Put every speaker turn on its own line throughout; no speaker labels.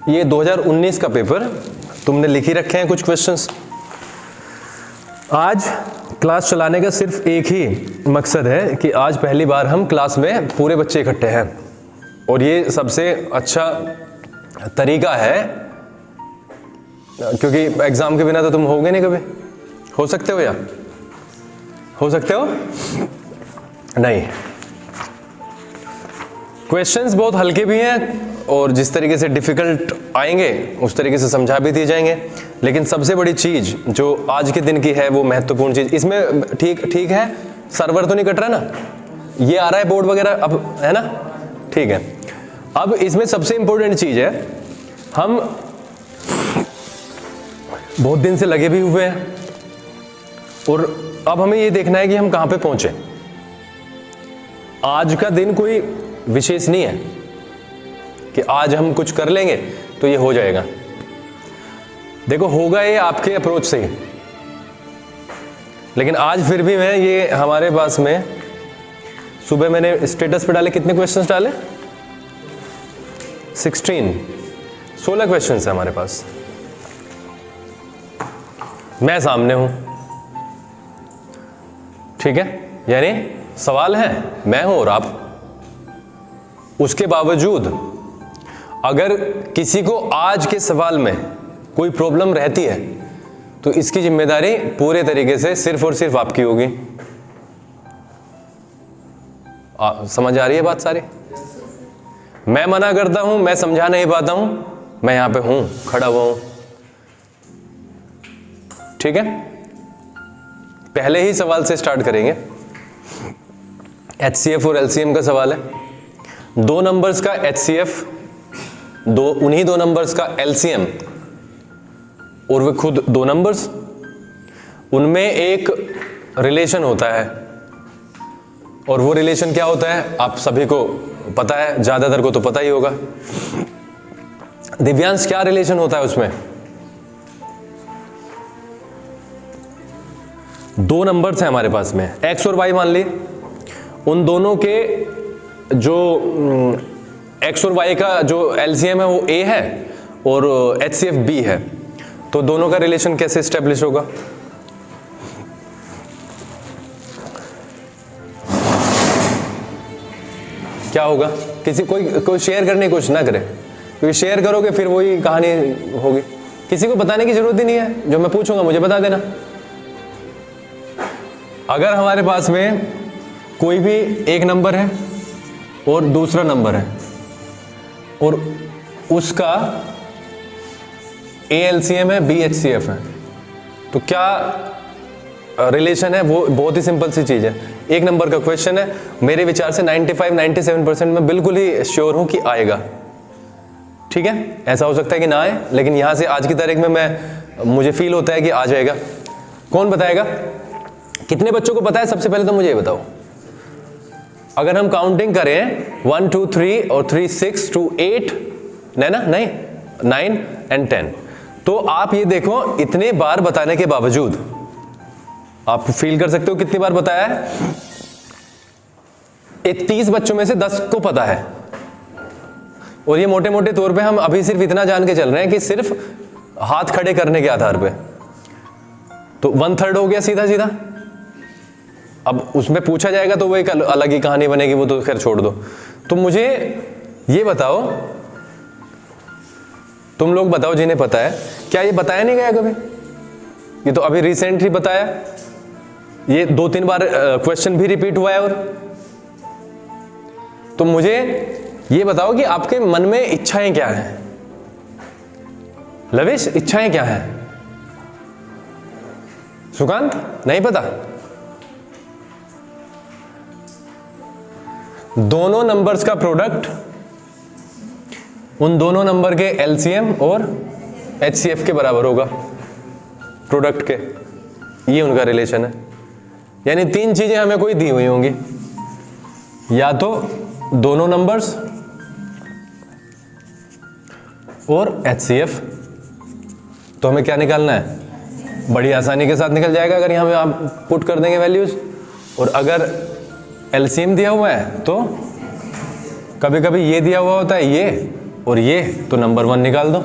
ये 2019 का पेपर तुमने लिख ही रखे हैं कुछ क्वेश्चंस। आज क्लास चलाने का सिर्फ एक ही मकसद है कि आज पहली बार हम क्लास में पूरे बच्चे इकट्ठे हैं, और ये सबसे अच्छा तरीका है, क्योंकि एग्जाम के बिना तो तुम होगे नहीं कभी। हो सकते हो या हो सकते हो नहीं। क्वेश्चंस बहुत हल्के भी हैं और जिस तरीके से डिफिकल्ट आएंगे उस तरीके से समझा भी दिए जाएंगे, लेकिन सबसे बड़ी चीज जो आज के दिन की है वो महत्वपूर्ण चीज इसमें, ठीक है, सर्वर तो नहीं कट रहा ना, ये आ रहा है बोर्ड वगैरह अब, है ना, ठीक है। अब इसमें सबसे इंपॉर्टेंट चीज है, हम बहुत दिन से लगे भी हुए हैं और अब हमें ये देखना है कि हम कहां पे पहुंचे। आज का दिन कोई विशेष नहीं है कि आज हम कुछ कर लेंगे तो ये हो जाएगा। देखो होगा ये आपके अप्रोच से ही, लेकिन आज फिर भी मैं ये हमारे पास में सुबह मैंने स्टेटस पे डाले, कितने क्वेश्चंस डाले? 16 क्वेश्चंस है हमारे पास। मैं सामने हूं, ठीक है, यानी सवाल है मैं हूं और आप। उसके बावजूद अगर किसी को आज के सवाल में कोई प्रॉब्लम रहती है तो इसकी जिम्मेदारी पूरे तरीके से सिर्फ और सिर्फ आपकी होगी। समझ आ रही है बात सारी? मैं मना करता हूं, मैं समझा नहीं पाता हूं, मैं यहां पे हूं, खड़ा हुआ हूं, ठीक है। पहले ही सवाल से स्टार्ट करेंगे। HCF और LCM का सवाल है। 2 नंबर्स का HCF, उन्हीं 2 नंबर्स का LCM, और वे खुद 2 नंबर्स, उनमें एक रिलेशन होता है, और वो रिलेशन क्या होता है आप सभी को पता है, ज्यादातर को तो पता ही होगा। दिव्यांश, क्या रिलेशन होता है उसमें? 2 नंबर्स हैं हमारे पास में, X और Y मान ली, उन दोनों के जो X और Y का जो LCM है वो A है और HCF B है, तो दोनों का रिलेशन कैसे स्टेब्लिश होगा? क्या होगा? कोई शेयर करने की कोशिश ना करे, क्योंकि शेयर करोगे फिर वही कहानी होगी। किसी को बताने की जरूरत ही नहीं है, जो मैं पूछूंगा मुझे बता देना। अगर हमारे पास में कोई भी एक नंबर है और दूसरा नंबर है और उसका A LCM है, B HCF है, तो क्या रिलेशन है? वो बहुत ही सिंपल सी चीज है। एक नंबर का क्वेश्चन है, मेरे विचार से 95-97% में बिल्कुल ही श्योर हूं कि आएगा, ठीक है। ऐसा हो सकता है कि ना आए, लेकिन यहां से आज की तारीख में मुझे फील होता है कि आ जाएगा। कौन बताएगा? कितने बच्चों को पता है? सबसे पहले तो मुझे ये बताओ। अगर हम काउंटिंग करें 1 2 3 और 3 6 2 8, नहीं 9 and 10, तो आप ये देखो इतने बार बताने के बावजूद आप फील कर सकते हो कितनी बार बताया है। 30 बच्चों में से 10 को पता है, और ये मोटे मोटे तौर पे हम अभी सिर्फ इतना जान के चल रहे हैं कि सिर्फ हाथ खड़े करने के आधार पे, तो 1/3 हो गया सीधा सीधा। अब उसमें पूछा जाएगा तो वो एक अलग ही कहानी बनेगी, वो तो खैर छोड़ दो। तो मुझे ये बताओ, तुम लोग बताओ जिन्हें पता है, क्या ये बताया नहीं गया कभी? ये तो अभी रिसेंटली बताया, ये 2-3 बार क्वेश्चन भी रिपीट हुआ है। और तो मुझे ये बताओ कि आपके मन में इच्छाएं क्या हैं? लविश, इच्छाएं क्या हैं? सुकांत, नहीं पता? दोनों नंबर्स का प्रोडक्ट उन दोनों नंबर के LCM और HCF के बराबर होगा, प्रोडक्ट के, ये उनका रिलेशन है। यानी 3 चीजें हमें कोई दी हुई होंगी, या तो दोनों नंबर्स और HCF। तो हमें क्या निकालना है? बड़ी आसानी के साथ निकल जाएगा अगर यहां पे आप पुट कर देंगे वैल्यूज। और अगर LCM दिया हुआ है तो कभी कभी ये दिया हुआ होता है ये, और ये, तो नंबर 1 निकाल दो।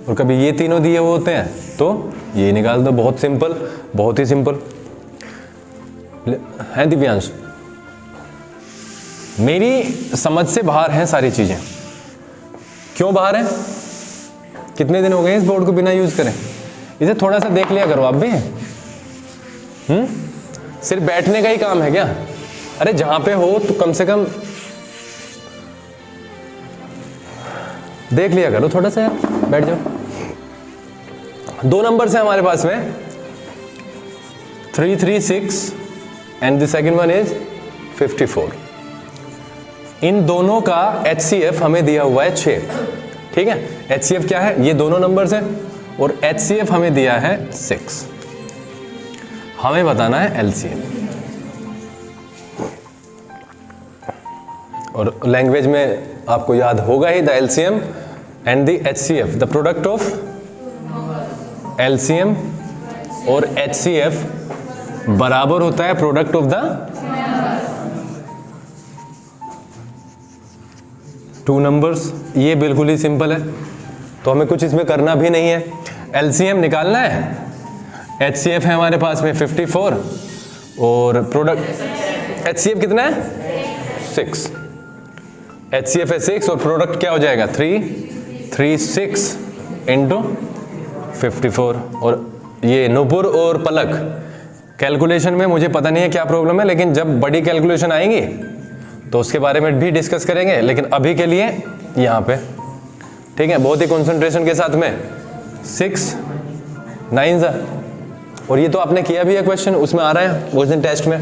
और कभी ये तीनों दिए हुए होते हैं तो ये निकाल दो। बहुत सिंपल, बहुत ही सिंपल है दिव्यांश। मेरी समझ से बाहर हैं सारी चीजें। क्यों बाहर हैं? कितने दिन हो गए इस बोर्ड को बिना यूज करें? इसे थोड़ा सा देख लिया करो आप भी। सिर्फ बैठने का ही काम है क्या? अरे जहां पे हो तो कम से कम देख लिया करो थोड़ा सा यार, बैठ जाओ। 2 नंबर्स हैं हमारे पास में, 336 and the second one is 54। इन दोनों का HCF हमें दिया हुआ है 6। ठीक है, HCF क्या है? ये दोनों नंबर्स हैं और HCF हमें दिया है 6। हमें बताना है LCM। और लैंग्वेज में आपको याद होगा ही, the LCM and the HCF, the product of LCM और HCF बराबर होता है प्रोडक्ट ऑफ द 2 नंबर्स। ये बिल्कुल ही सिंपल है, तो हमें कुछ इसमें करना भी नहीं है। LCM निकालना है, HCF है हमारे पास में 54 और प्रोडक्ट HCF कितना है? 6। HCF है 6 और प्रोडक्ट क्या हो जाएगा? 336 इंटू 54। और ये नुपुर और पलक, कैलकुलेशन में मुझे पता नहीं है क्या प्रॉब्लम है, लेकिन जब बड़ी कैलकुलेशन आएंगी तो उसके बारे में भी डिस्कस करेंगे, लेकिन अभी के लिए यहाँ पे ठीक है, बहुत ही कंसंट्रेशन के साथ में 6 9 और ये तो आपने किया भी है क्वेश्चन, उसमें आ रहा है उस दिन टेस्ट में।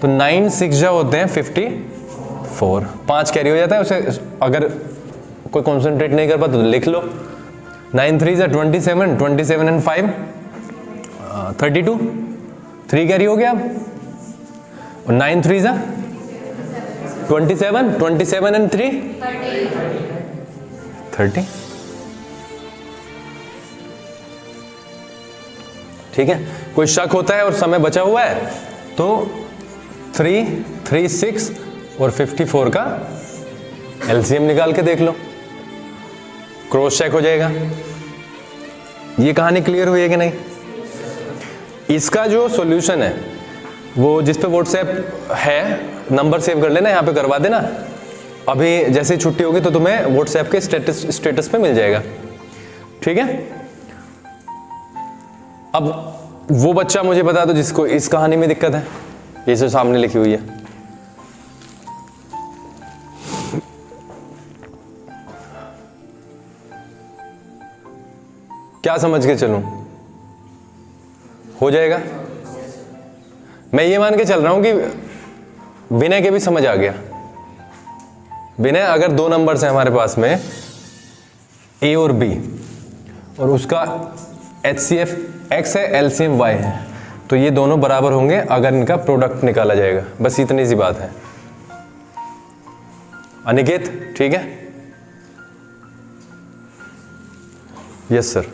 तो 9 6 होते हैं 54, 5 कैरी हो जाता है उसे। अगर कोई कंसंट्रेट नहीं कर पाता तो लिख लो। 9 3 27, 27 एंड 5 32, 3 कैरी हो गया अब। और 9 3 27, 27 एंड 3 30। ठीक है, कोई शक होता है और समय बचा हुआ है तो 3 36 और 54 का LCM निकाल के देख लो, क्रॉस चेक हो जाएगा। ये कहानी क्लियर हुई है कि नहीं? इसका जो सॉल्यूशन है वो जिस पे व्हाट्सएप है, नंबर सेव कर लेना, यहाँ पे करवा देना। अभी जैसे ही छुट्टी होगी तो तुम्हें व्हाट्सएप के स्टेटस पे मिल जाएगा। ठीक है, अब वो बच्चा मुझे बता दो जिसको इस कहानी में दिक्कत है, ये जो सामने लिखी हुई है। क्या समझ के चलूं? हो जाएगा? मैं ये मान के चल रहा हूं कि विनय के भी समझ आ गया। विनय, अगर 2 नंबर्स हैं हमारे पास में A और B और उसका HCF X है, LCM Y है, तो ये दोनों बराबर होंगे अगर इनका प्रोडक्ट निकाला जाएगा। बस इतनी सी बात है। अनिकेत ठीक है? Yes sir.